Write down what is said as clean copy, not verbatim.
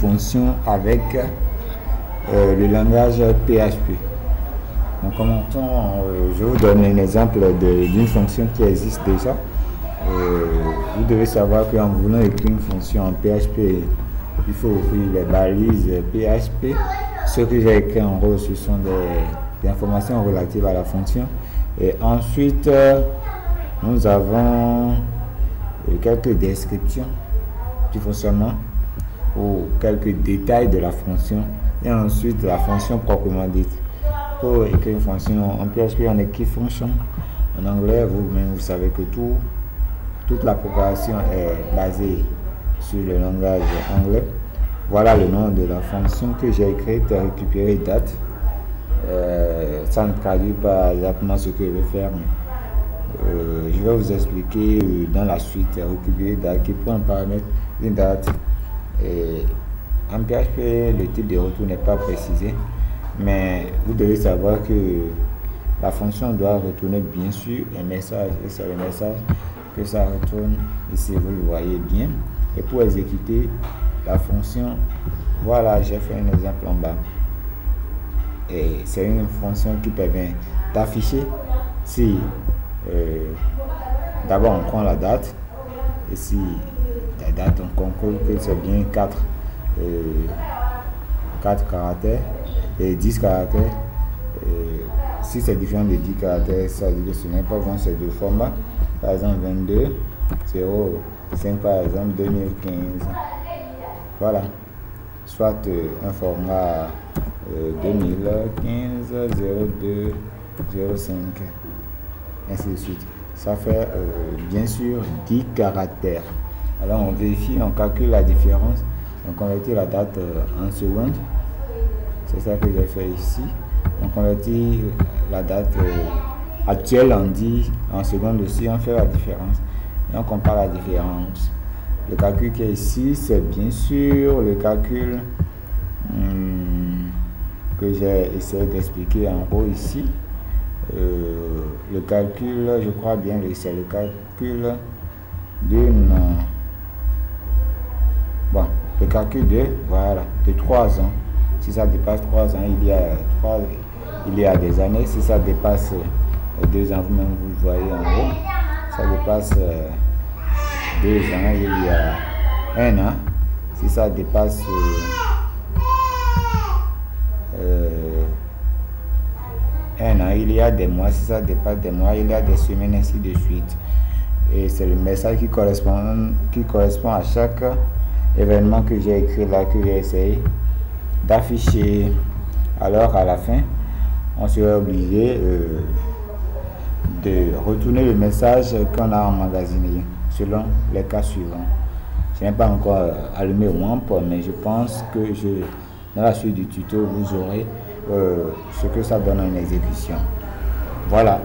fonction avec le langage PHP. Donc commençons, je vous donne un exemple d'une fonction qui existe déjà. Vous devez savoir qu'en voulant écrire une fonction en PHP, il faut ouvrir les balises PHP. Ce que j'ai écrit en gros, ce sont des informations relatives à la fonction. Et ensuite, nous avons quelques descriptions du fonctionnement ou quelques détails de la fonction. Et ensuite, la fonction proprement dite. Pour écrire une fonction en PHP, on écrit function. En anglais, vous-même, vous savez que toute la préparation est basée sur le langage anglais. Voilà le nom de la fonction que j'ai écrite, récupérer date. Ça ne traduit pas exactement ce que je vais faire, mais je vais vous expliquer dans la suite. Récupérer date qui prend un paramètre, une date. Et en PHP, le type de retour n'est pas précisé, mais vous devez savoir que la fonction doit retourner bien sûr un message, et c'est le message que ça retourne ici, vous le voyez bien. Et pour exécuter la fonction, voilà, j'ai fait un exemple en bas. Et c'est une fonction qui permet d'afficher si d'abord on prend la date, et si la date on conclut que c'est bien 4 caractères et 10 caractères. Si c'est différent de 10 caractères, ça veut dire que ce n'est pas bon, c'est deux formats. Par exemple 22 05 par exemple 2015. Voilà, soit un format 2015 02 05, ainsi de suite. Ça fait bien sûr 10 caractères. Alors on vérifie, on calcule la différence, on convertit la date en secondes. C'est ça que j'ai fait ici. On convertit la date actuelle en secondes aussi, on fait la différence. Et on compare la différence. Le calcul qui est ici, c'est bien sûr le calcul que j'ai essayé d'expliquer en haut ici. Le calcul, je crois bien, c'est le calcul le calcul de 3 ans. Si ça dépasse 3 ans, il y a des années. Si ça dépasse 2 ans, vous-même vous le voyez en haut, ça dépasse 2 ans, il y a 1 an. Si ça dépasse 1 an, il y a des mois. Si ça dépasse des mois, il y a des semaines, ainsi de suite. Et c'est le message qui correspond à chaque événement que j'ai écrit là, que j'ai essayé d'afficher. Alors à la fin, on serait obligé de retourner le message qu'on a emmagasiné selon les cas suivants. Je n'ai pas encore allumé WAMP, mais je pense que dans la suite du tuto, vous aurez ce que ça donne en exécution. Voilà.